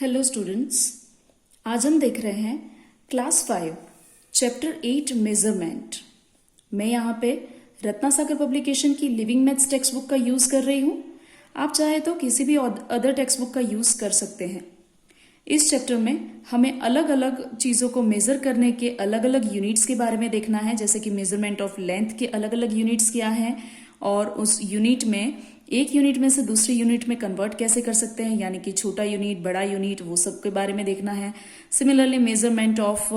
Hello students, आज हम देख रहे हैं क्लास 5 चैप्टर 8 मेजरमेंट। मैं यहाँ पे रत्नासागर पब्लिकेशन की लिविंग मैथ्स टेक्स्ट बुक का यूज कर रही हूँ। आप चाहे तो किसी भी अदर टेक्स्ट बुक का यूज कर सकते हैं। इस चैप्टर में हमें अलग अलग चीज़ों को मेजर करने के अलग अलग यूनिट्स के बारे में देखना है, जैसे कि मेजरमेंट ऑफ लेंथ के अलग अलग यूनिट्स क्या हैं और उस यूनिट में एक यूनिट में से दूसरी यूनिट में कन्वर्ट कैसे कर सकते हैं, यानी कि छोटा यूनिट, बड़ा यूनिट, वो सब के बारे में देखना है। सिमिलरली मेजरमेंट ऑफ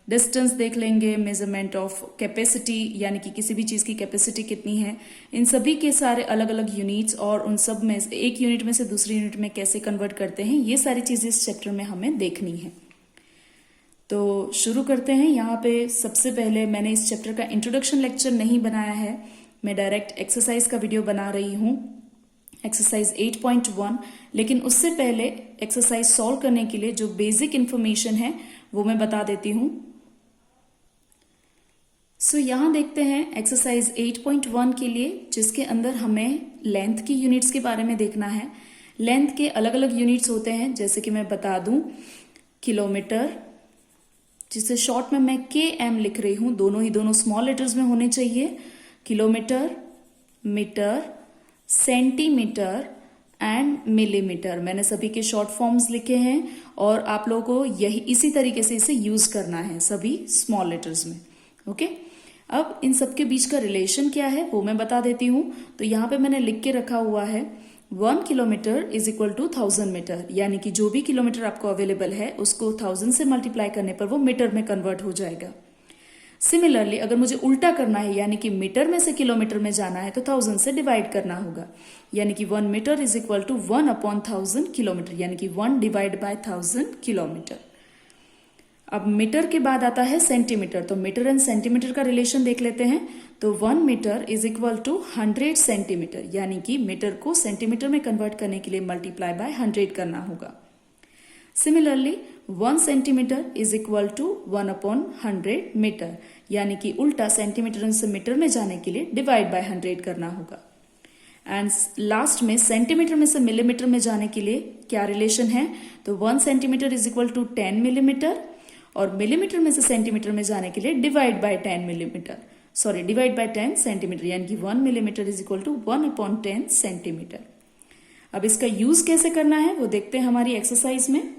डिस्टेंस देख लेंगे, मेजरमेंट ऑफ कैपेसिटी, यानी कि किसी भी चीज़ की कैपेसिटी कितनी है, इन सभी के सारे अलग अलग यूनिट्स और उन सब में एक यूनिट में से दूसरी यूनिट में कैसे कन्वर्ट करते हैं, ये सारी चीज़ें इस चैप्टर में हमें देखनी है। तो शुरू करते हैं। यहाँ पे सबसे पहले मैंने इस चैप्टर का इंट्रोडक्शन लेक्चर नहीं बनाया है, मैं डायरेक्ट एक्सरसाइज का वीडियो बना रही हूँ, एक्सरसाइज 8.1। लेकिन उससे पहले एक्सरसाइज सॉल्व करने के लिए जो बेसिक इंफॉर्मेशन है वो मैं बता देती हूँ। सो यहाँ देखते हैं एक्सरसाइज 8.1 के लिए, जिसके अंदर हमें लेंथ की यूनिट्स के बारे में देखना है। लेंथ के अलग अलग यूनिट्स होते हैं, जैसे कि मैं बता दूं, किलोमीटर, जिसे शॉर्ट में मैं km लिख रही हूँ, दोनों स्मॉल लेटर्स में होने चाहिए। Kilometre, metre, centimetre and millimetre, मैंने सभी के शॉर्ट फॉर्म्स लिखे हैं और आप लोगों को यही इसी तरीके से इसे यूज करना है सभी स्मॉल लेटर्स में। ओके, अब इन सब के बीच का रिलेशन क्या है वो मैं बता देती हूँ। तो यहाँ पे मैंने लिख के रखा हुआ है 1 kilometre is equal to 1000 metre, यानी कि जो भी किलोमीटर आपको अवेलेबल है उसको 1000 से मल्टीप्लाई करने पर वो मीटर में कन्वर्ट हो जाएगा। सिमिलरली अगर मुझे उल्टा करना है, यानी कि मीटर में से किलोमीटर में जाना है, तो 1000 से डिवाइड करना होगा, यानी कि 1 metre is equal to 1/1000 kilometre, यानी कि 1 डिवाइड बाय 1000 किलोमीटर। अब मीटर के बाद आता है सेंटीमीटर, तो मीटर एंड सेंटीमीटर का रिलेशन देख लेते हैं। तो 1 metre is equal to 100 centimetre, यानी कि मीटर को सेंटीमीटर में कन्वर्ट करने के लिए मल्टीप्लाई बाय 100 करना होगा। Similarly 1 centimetre is equal to 1/100 metre, यानी कि उल्टा सेंटीमीटर से मीटर में जाने के लिए डिवाइड बाय 100 करना होगा। एंड लास्ट में सेंटीमीटर में से मिलीमीटर में जाने के लिए क्या रिलेशन है, तो 1 centimetre is equal to 10 millimetre और मिलीमीटर में से सेंटीमीटर में जाने के लिए divide by 10 millimetre, sorry divide by 10 centimetre, यानी कि 1 millimetre is equal to 1/10 centimetre. अब इसका यूज कैसे करना है वो देखते हैं हमारी एक्सरसाइज में।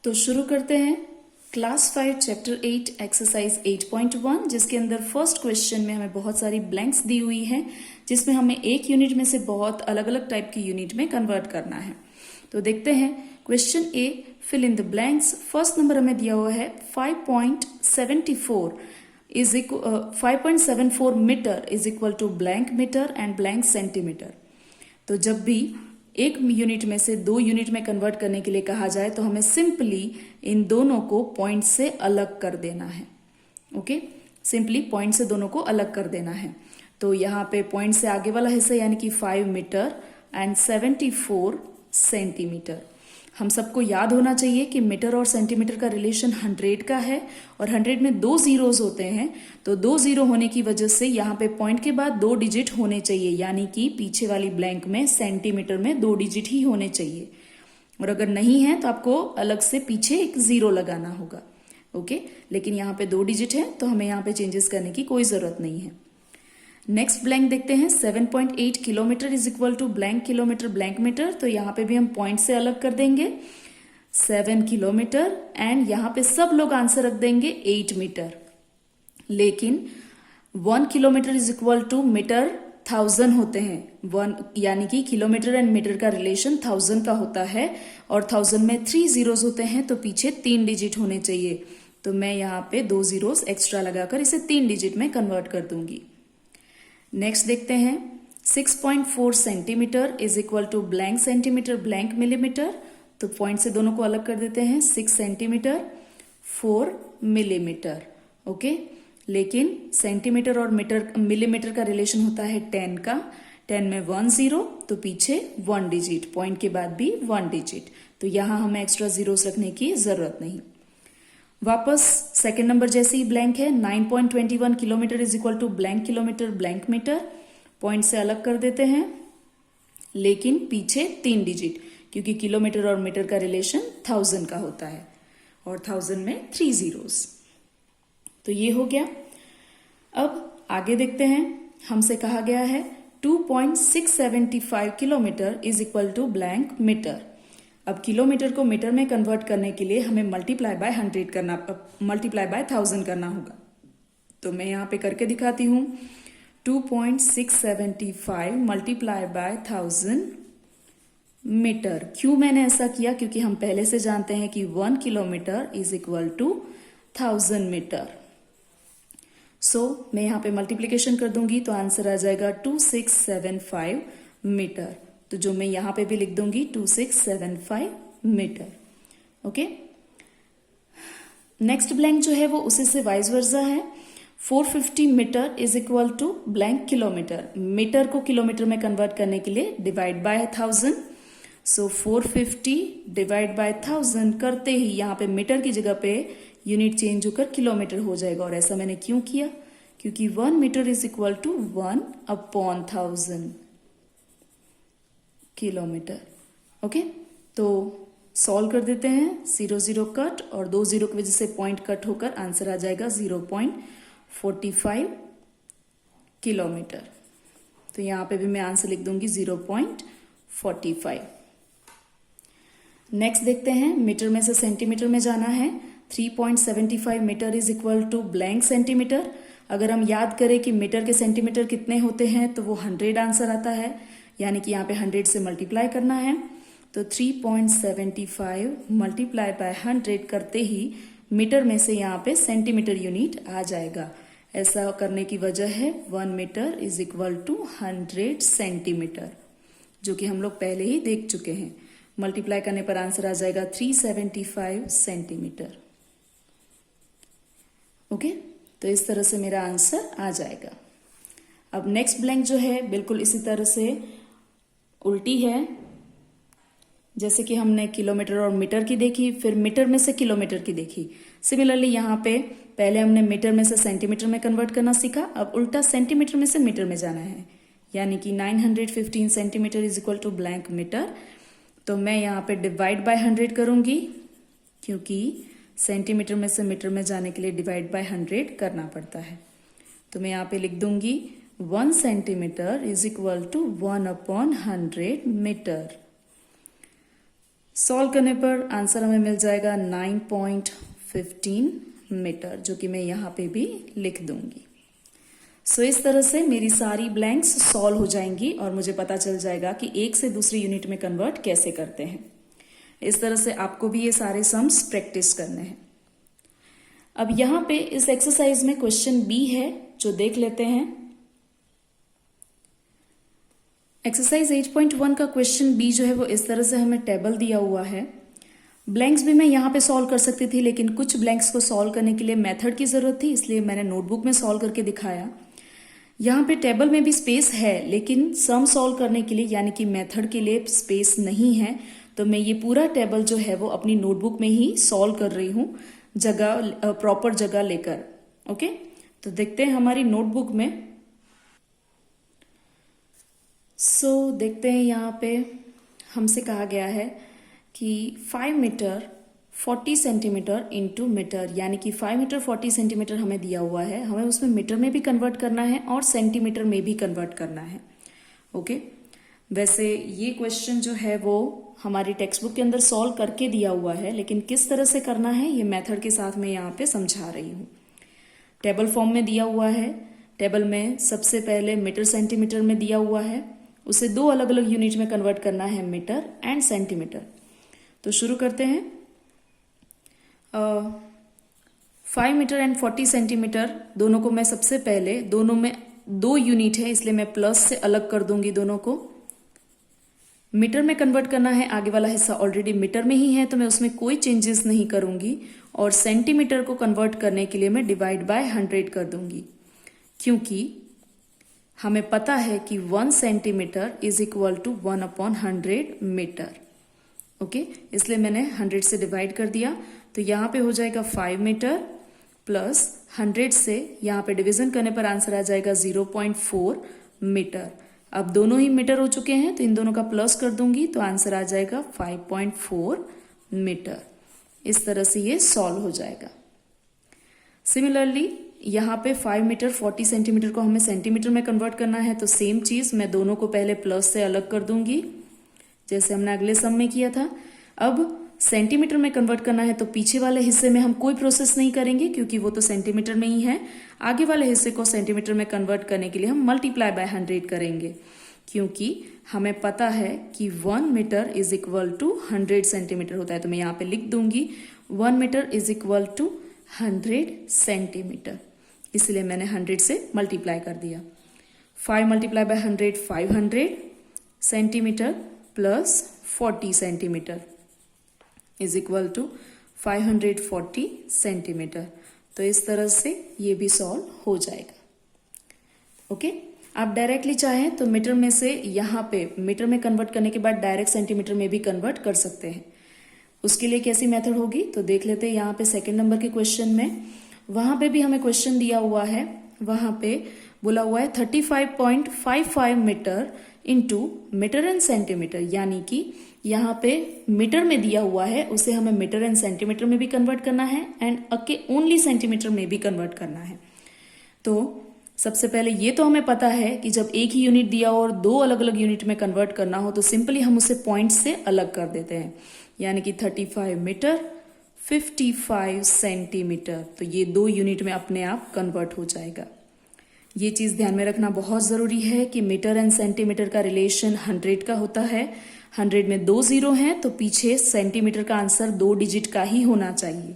तो शुरू करते हैं क्लास 5 चैप्टर 8 एक्सरसाइज 8.1, जिसके अंदर फर्स्ट क्वेश्चन में हमें बहुत सारी ब्लैंक्स दी हुई है, जिसमें हमें एक यूनिट में से बहुत अलग अलग टाइप की यूनिट में कन्वर्ट करना है। तो देखते हैं question A, fill in the blanks. First number हमें दिया हुआ है 5.74 metre is equal to blank metre and blank centimetre. तो जब भी एक यूनिट में से दो यूनिट में कन्वर्ट करने के लिए कहा जाए तो हमें सिंपली इन दोनों को पॉइंट से अलग कर देना है। ओके, सिंपली पॉइंट से दोनों को अलग कर देना है। तो यहाँ पे पॉइंट से आगे वाला हिस्सा यानी कि 5 मीटर एंड 74 सेंटीमीटर। हम सबको याद होना चाहिए कि मीटर और सेंटीमीटर का रिलेशन 100 का है और 100 में 2 जीरोस होते हैं, तो 2 जीरो होने की वजह से यहाँ पे पॉइंट के बाद 2 डिजिट होने चाहिए, यानी कि पीछे वाली ब्लैंक में सेंटीमीटर में 2 डिजिट ही होने चाहिए। और अगर नहीं है तो आपको अलग से पीछे एक जीरो लगाना होगा। ओके, लेकिन यहाँ पे 2 डिजिट है तो हमें यहाँ पे चेंजेस करने की कोई जरूरत नहीं है। नेक्स्ट ब्लैंक देखते हैं 7.8 kilometre is equal to blank kilometre blank metre. तो यहाँ पे भी हम पॉइंट से अलग कर देंगे 7 किलोमीटर एंड यहाँ पे सब लोग आंसर रख देंगे 8 मीटर। लेकिन 1 kilometre is equal to metre 1000 होते हैं, 1 यानी कि किलोमीटर एंड मीटर का रिलेशन 1000 का होता है और 1000 में 3 जीरोस होते हैं, तो पीछे 3 डिजिट होने चाहिए। तो मैं यहाँ पे 2 जीरोस एक्स्ट्रा लगाकर इसे 3 डिजिट में कन्वर्ट कर दूंगी। नेक्स्ट देखते हैं 6.4 centimetre is equal to blank centimetre blank millimetre. तो पॉइंट से दोनों को अलग कर देते हैं, 6 सेंटीमीटर 4 मिलीमीटर। ओके, लेकिन सेंटीमीटर और मीटर मिलीमीटर का रिलेशन होता है 10 का, 10 में 1 जीरो तो पीछे 1 डिजिट, पॉइंट के बाद भी 1 डिजिट, तो यहां हमें एक्स्ट्रा जीरोस रखने की जरूरत नहीं। वापस सेकेंड नंबर जैसे ही ब्लैंक है 9.21 kilometre is equal to blank kilometre blank metre. Point से अलग कर देते हैं, लेकिन पीछे 3 डिजिट, क्योंकि किलोमीटर और मीटर का रिलेशन 1000 का होता है और 1000 में 3 zeros। तो ये हो गया। अब आगे देखते हैं, हमसे कहा गया है 2.675 kilometre is equal to blank metre. अब किलोमीटर को मीटर में कन्वर्ट करने के लिए हमें मल्टीप्लाई बाय 1000 करना होगा। तो मैं यहाँ पे करके दिखाती हूँ। 2.675 मल्टीप्लाई बाय 1000 मीटर। क्यों मैंने ऐसा किया? क्योंकि हम पहले से जानते हैं कि 1 kilometre is equal to 1000 metre. मैं यहाँ पे मल्टीप्लीकेशन कर दूंगी तो आंसर आ जाएगा 2675 मीटर। तो जो मैं यहाँ पे भी लिख दूंगी 2675 मीटर। ओके, नेक्स्ट ब्लैंक जो है वो उसी से वाइस वर्सा है। 450 metre is equal to blank kilometre. Metre को किलोमीटर में कन्वर्ट करने के लिए डिवाइड बाय 1000। 450 डिवाइड बाय 1000 करते ही यहाँ पे मीटर की जगह पे यूनिट चेंज होकर किलोमीटर हो जाएगा। और ऐसा मैंने क्यों किया? क्योंकि 1 metre is equal to 1/1000 kilometre. Okay, तो सॉल्व कर देते हैं। 0 0 कट और 2 0 की वजह से पॉइंट कट होकर आंसर आ जाएगा 0.45 किलोमीटर। तो यहां पे भी मैं आंसर लिख दूंगी 0.45। नेक्स्ट देखते हैं, मीटर में से सेंटीमीटर में जाना है। 3.75 metre is equal to blank centimetre. अगर हम याद करें कि मीटर के सेंटीमीटर कितने होते हैं तो वो 100 आंसर आता है, यानी कि यहाँ पे 100 से मल्टीप्लाई करना है। तो 3.75 मल्टीप्लाई बाय 100 करते ही मीटर में से यहाँ पे सेंटीमीटर यूनिट आ जाएगा। ऐसा करने की वजह है 1 metre is equal to 100 centimetre, जो कि हम लोग पहले ही देख चुके हैं। मल्टीप्लाई करने पर आंसर आ जाएगा 375 सेंटीमीटर। ओके, तो इस तरह से मेरा आंसर आ जाएगा। अब नेक्स्ट ब्लैंक जो है बिल्कुल इसी तरह से उल्टी है। जैसे कि हमने किलोमीटर और मीटर की देखी, फिर मीटर में से किलोमीटर की देखी। सिमिलरली यहाँ पे पहले हमने मीटर में से सेंटीमीटर में कन्वर्ट करना सीखा, अब उल्टा सेंटीमीटर में से मीटर में जाना है, यानी कि 915 centimetre is equal to blank metre. तो मैं यहाँ पे डिवाइड बाय 100 करूंगी, क्योंकि सेंटीमीटर में से मीटर में जाने के लिए डिवाइड बाय 100 करना पड़ता है। तो मैं यहाँ पे लिख दूंगी 1 centimetre is equal to 1/100 metre. Solve करने पर आंसर हमें मिल जाएगा 9.15 मीटर, जो कि मैं यहाँ पे भी लिख दूंगी। इस तरह से मेरी सारी ब्लैंक्स सॉल्व हो जाएंगी और मुझे पता चल जाएगा कि एक से दूसरी यूनिट में कन्वर्ट कैसे करते हैं। इस तरह से आपको भी ये सारे सम्स प्रैक्टिस करने हैं। अब यहाँ पे इस एक्सरसाइज में क्वेश्चन बी है, जो देख लेते हैं। एक्सरसाइज 8.1 का क्वेश्चन बी जो है वो इस तरह से हमें टेबल दिया हुआ है। ब्लैंक्स भी मैं यहाँ पे सॉल्व कर सकती थी, लेकिन कुछ ब्लैंक्स को सॉल्व करने के लिए मेथड की जरूरत थी, इसलिए मैंने नोटबुक में सॉल्व करके दिखाया। यहाँ पे टेबल में भी स्पेस है, लेकिन सम सॉल्व करने के लिए यानी कि मेथड के लिए स्पेस नहीं है। तो मैं ये पूरा टेबल जो है वो अपनी नोटबुक में ही सॉल्व कर रही हूँ, जगह प्रॉपर जगह लेकर। ओके, तो देखते हैं हमारी नोटबुक में। देखते हैं यहाँ पे हमसे कहा गया है कि 5 मीटर 40 सेंटीमीटर इंटू मीटर, यानी कि 5 मीटर 40 सेंटीमीटर हमें दिया हुआ है। हमें उसमें मीटर में भी कन्वर्ट करना है और सेंटीमीटर में भी कन्वर्ट करना है। ओके, वैसे ये क्वेश्चन जो है वो हमारी टेक्स्ट बुक के अंदर सॉल्व करके दिया हुआ है, लेकिन किस तरह से करना है ये मेथड के साथ मैं यहाँ पे समझा रही हूँ। टेबल फॉर्म में दिया हुआ है। टेबल में सबसे पहले मीटर सेंटीमीटर में दिया हुआ है, उसे 2 अलग अलग यूनिट में कन्वर्ट करना है, मीटर एंड सेंटीमीटर। तो शुरू करते हैं। 5 मीटर एंड 40 सेंटीमीटर दोनों को मैं सबसे पहले, दोनों में 2 यूनिट है इसलिए मैं प्लस से अलग कर दूंगी दोनों को। मीटर में कन्वर्ट करना है, आगे वाला हिस्सा ऑलरेडी मीटर में ही है तो मैं उसमें कोई चेंजेस नहीं करूंगी। और सेंटीमीटर को कन्वर्ट करने के लिए मैं डिवाइड बाय 100 कर दूंगी, क्योंकि हमें पता है कि 1 centimetre is equal to 1/100 metre. Okay, इसलिए मैंने 100 से डिवाइड कर दिया। तो यहाँ पे हो जाएगा 5 मीटर प्लस 100 से यहाँ पे डिवीजन करने पर आंसर आ जाएगा 0.4 मीटर। अब दोनों ही मीटर हो चुके हैं तो इन दोनों का प्लस कर दूंगी तो आंसर आ जाएगा 5.4 मीटर। इस तरह से ये सॉल्व हो जाएगा। सिमिलरली यहाँ पे 5 मीटर 40 सेंटीमीटर को हमें सेंटीमीटर में कन्वर्ट करना है, तो सेम चीज मैं दोनों को पहले प्लस से अलग कर दूंगी जैसे हमने अगले सम में किया था। अब सेंटीमीटर में कन्वर्ट करना है तो पीछे वाले हिस्से में हम कोई प्रोसेस नहीं करेंगे क्योंकि वो तो सेंटीमीटर में ही है। आगे वाले हिस्से को सेंटीमीटर में कन्वर्ट करने के लिए हम मल्टीप्लाई बाय 100 करेंगे क्योंकि हमें पता है कि 1 metre is equal to 100 centimetre होता है। तो मैं यहाँ पे लिख दूंगी 1 metre is equal to 100 centimetre, इसलिए मैंने 100 से मल्टीप्लाई कर दिया। 5 multiply by 100 500 centimetre plus 40 centimetre is equal to 540 centimetre. तो इस तरह से ये भी सॉल्व हो जाएगा। ओके, आप डायरेक्टली चाहें तो मीटर में से यहाँ पे मीटर में कन्वर्ट करने के बाद डायरेक्ट सेंटीमीटर में भी कन्वर्ट कर सकते हैं। उसके लिए कैसी मेथड होगी तो देख लेते हैं। यहाँ पे सेकंड नंबर के क्वेश्चन में, वहां पे भी हमें क्वेश्चन दिया हुआ है, वहां पे बोला हुआ है 35.55 metre into metre and centimetre, यानी कि यहाँ पे मीटर में दिया हुआ है उसे हमें मीटर एंड सेंटीमीटर में भी कन्वर्ट करना है एंड ओनली सेंटीमीटर में भी कन्वर्ट करना है। तो सबसे पहले ये तो हमें पता है कि जब एक ही यूनिट दिया हो और दो अलग अलग यूनिट में कन्वर्ट करना हो तो सिंपली हम उसे पॉइंट से अलग कर देते हैं, यानी कि 35 मीटर 55 सेंटीमीटर, तो ये दो यूनिट में अपने आप कन्वर्ट हो जाएगा। ये चीज ध्यान में रखना बहुत जरूरी है कि मीटर एंड सेंटीमीटर का रिलेशन 100 का होता है। 100 में 2 जीरो हैं तो पीछे सेंटीमीटर का आंसर 2 डिजिट का ही होना चाहिए।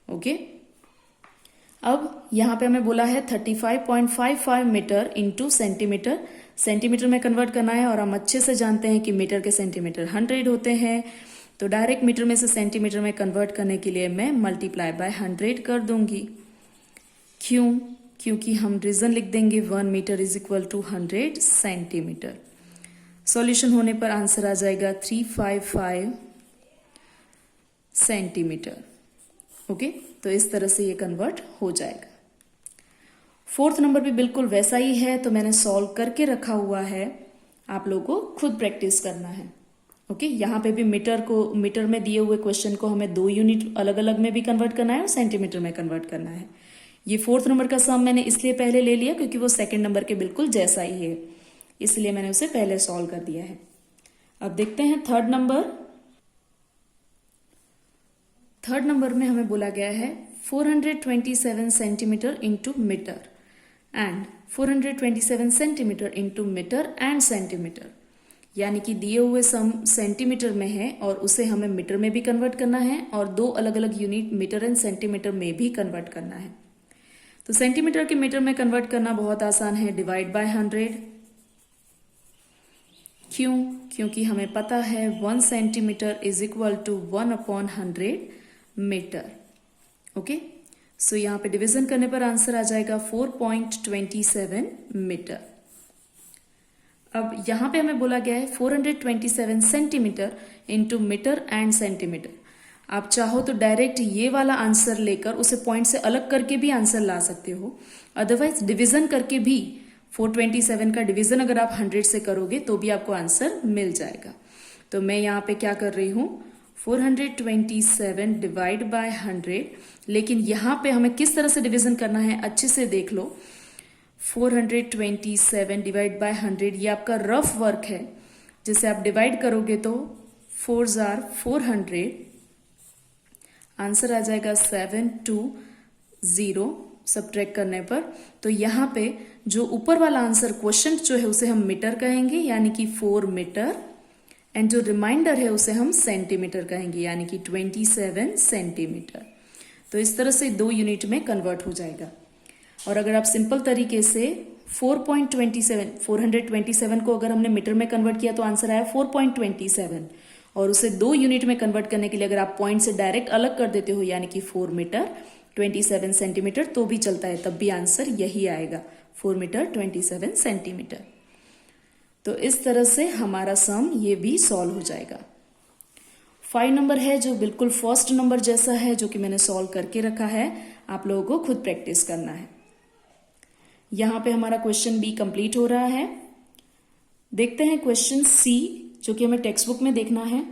ओके, अब यहाँ पे हमें बोला है 35.55 मीटर इंटू सेंटीमीटर, सेंटीमीटर में कन्वर्ट करना है और हम अच्छे से जानते हैं कि मीटर के सेंटीमीटर 100 होते हैं। तो डायरेक्ट मीटर में से सेंटीमीटर में कन्वर्ट करने के लिए मैं मल्टीप्लाई बाय 100 कर दूंगी। क्यों? क्योंकि हम रीजन लिख देंगे 1 metre is equal to 100 centimetre. Solution होने पर आंसर आ जाएगा 355 सेंटीमीटर। ओके, तो इस तरह से ये कन्वर्ट हो जाएगा। फोर्थ नंबर भी बिल्कुल वैसा ही है, तो मैंने सॉल्व करके रखा हुआ है, आप लोगों को खुद प्रैक्टिस करना है। ओके, यहाँ पे भी मीटर में दिए हुए क्वेश्चन को हमें 2 यूनिट अलग अलग में भी कन्वर्ट करना है और सेंटीमीटर में कन्वर्ट करना है। ये फोर्थ नंबर का सम मैंने इसलिए पहले ले लिया क्योंकि वो सेकंड नंबर के बिल्कुल जैसा ही है, इसलिए मैंने उसे पहले सॉल्व कर दिया है। अब देखते हैं थर्ड नंबर में हमें बोला गया है 427 centimetre into metre and 427 centimetre into metre and centimetre, यानी कि दिए हुए सम सेंटीमीटर में है और उसे हमें मीटर में भी कन्वर्ट करना है और 2 अलग अलग यूनिट मीटर एंड सेंटीमीटर में भी कन्वर्ट करना है। तो सेंटीमीटर के मीटर में कन्वर्ट करना बहुत आसान है, डिवाइड बाय 100। क्यों? क्योंकि हमें पता है 1 centimetre is equal to 1/100 metre. Okay, so यहाँ पे डिवीजन करने पर आंसर आ जाएगा 4.27 मीटर। अब यहाँ पे हमें बोला गया है 427 centimetre into metre and centimetre. आप चाहो तो डायरेक्ट ये वाला आंसर लेकर उसे पॉइंट से अलग करके भी आंसर ला सकते हो, अदरवाइज डिवीजन करके भी 427 का डिवीजन अगर आप 100 से करोगे तो भी आपको आंसर मिल जाएगा। तो मैं यहाँ पे क्या कर रही हूँ, 427 डिवाइड बाय 100, लेकिन यहाँ पे हमें किस तरह से डिवीजन करना है अच्छे से देख लो। 427 डिवाइड बाय 100 ये आपका रफ वर्क है, जिसे आप डिवाइड करोगे तो 4s are 400, आंसर आ जाएगा 720 सब्ट्रैक्ट करने पर। तो यहाँ पे जो ऊपर वाला आंसर क्वेश्चन जो है उसे हम मीटर कहेंगे, यानी कि 4 मीटर, एंड जो रिमाइंडर है उसे हम सेंटीमीटर कहेंगे, यानी कि 27 सेंटीमीटर। तो इस तरह से 2 यूनिट में कन्वर्ट हो जाएगा। और अगर आप सिंपल तरीके से 427 को अगर हमने मीटर में कन्वर्ट किया तो आंसर आया 4.27, और उसे 2 यूनिट में कन्वर्ट करने के लिए अगर आप पॉइंट से डायरेक्ट अलग कर देते हो, यानी कि 4 मीटर 27 सेंटीमीटर, तो भी चलता है, तब भी आंसर यही आएगा 4 मीटर 27 सेंटीमीटर। तो इस तरह से हमारा सम ये भी सॉल्व हो जाएगा। 5 नंबर है जो बिल्कुल फर्स्ट नंबर जैसा है, जो कि मैंने सॉल्व करके रखा है, आप लोगों को खुद प्रैक्टिस करना है। यहां पे हमारा क्वेश्चन बी कंप्लीट हो रहा है। देखते हैं क्वेश्चन सी, जो कि हमें टेक्स्ट बुक में देखना है।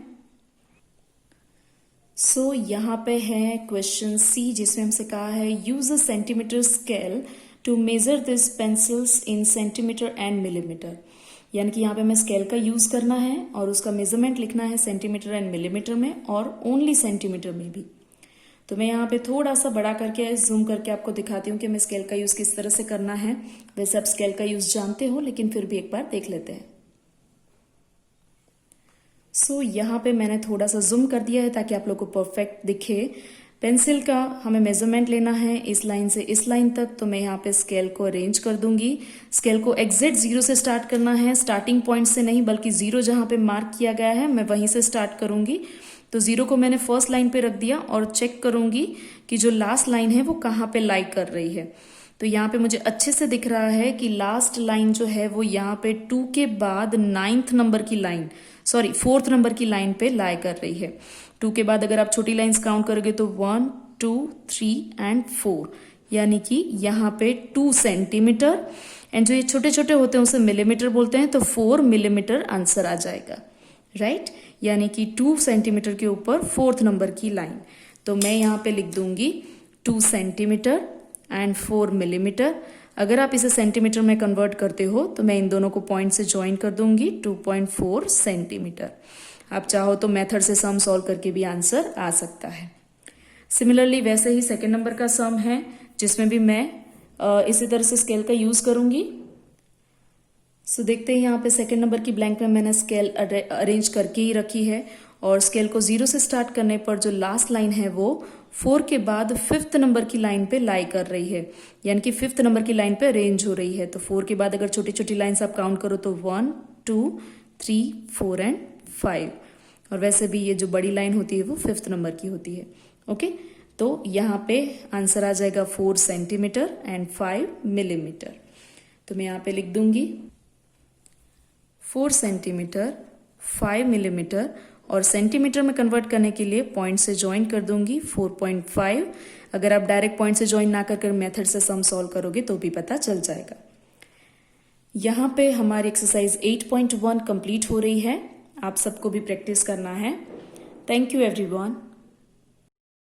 सो यहाँ पे है क्वेश्चन सी, जिसमें हमसे कहा है use a centimetre scale to measure this pencils in centimetre and millimetre. यानी कि यहाँ पे हमें स्केल का यूज करना है और उसका मेजरमेंट लिखना है सेंटीमीटर एंड मिलीमीटर में और ओनली सेंटीमीटर में भी। तो मैं यहाँ पे थोड़ा सा बड़ा करके जूम करके आपको दिखाती हूँ कि हमें स्केल का यूज किस तरह से करना है। वैसे आप स्केल का यूज जानते हो, लेकिन फिर भी एक बार देख लेते हैं। सो यहाँ पे मैंने थोड़ा सा जूम कर दिया है ताकि आप लोग को परफेक्ट दिखे। पेंसिल का हमें मेजरमेंट लेना है इस लाइन से इस लाइन तक, तो मैं यहाँ पे स्केल को अरेंज कर दूंगी। स्केल को एग्जैक्ट 0 से स्टार्ट करना है, स्टार्टिंग पॉइंट से नहीं, बल्कि 0 जहां पे मार्क किया गया है मैं वहीं से स्टार्ट करूंगी। तो 0 को मैंने फर्स्ट लाइन पे रख दिया और चेक करूंगी कि जो लास्ट लाइन है वो कहाँ पे लाई कर रही है। तो यहाँ पे मुझे अच्छे से दिख रहा है कि लास्ट लाइन जो है वो यहाँ पे 2 के बाद 4th नंबर की लाइन पे लाई कर रही है। 2 के बाद अगर आप छोटी लाइंस काउंट करोगे तो 1, 2, 3 एंड 4, यानी कि यहाँ पे 2 सेंटीमीटर, एंड जो ये छोटे छोटे होते हैं उसे मिलीमीटर बोलते हैं, तो 4 मिलीमीटर आंसर आ जाएगा, राइट। यानी कि 2 सेंटीमीटर के ऊपर 4th नंबर की लाइन। तो मैं यहाँ पे लिख दूंगी 2 सेंटीमीटर एंड 4 मिलीमीटर। अगर आप इसे सेंटीमीटर में कन्वर्ट करते हो तो मैं इन दोनों को पॉइंट से ज्वाइन कर दूंगी, 2.4 सेंटीमीटर। आप चाहो तो मेथड से सम सॉल्व करके भी आंसर आ सकता है। सिमिलरली वैसे ही सेकेंड नंबर का सम है, जिसमें भी मैं इसी तरह से स्केल का यूज करूंगी। सो देखते हैं यहाँ पे सेकेंड नंबर की ब्लैंक में मैंने स्केल अरेंज करके ही रखी है और स्केल को 0 से स्टार्ट करने पर जो लास्ट लाइन है वो 4 के बाद 5th नंबर की लाइन पे लाई कर रही है, यानी कि 5th नंबर की लाइन पे अरेंज हो रही है। तो 4 के बाद अगर छोटी छोटी लाइन्स आप काउंट करो तो 1, 2, 3, 4 एंड 5, और वैसे भी ये जो बड़ी लाइन होती है वो 5th नंबर की होती है। ओके, तो यहाँ पे आंसर आ जाएगा 4 सेंटीमीटर एंड 5 मिलीमीटर। तो मैं यहाँ पे लिख दूंगी 4 सेंटीमीटर 5 मिलीमीटर, और सेंटीमीटर में कन्वर्ट करने के लिए पॉइंट से ज्वाइन कर दूंगी 4.5। अगर आप डायरेक्ट पॉइंट से ज्वाइन ना कर मेथड से सम सॉल्व करोगे तो भी पता चल जाएगा। यहाँ पे हमारी एक्सरसाइज 8.1 कंप्लीट हो रही है। आप सबको भी प्रैक्टिस करना है। Thank you everyone.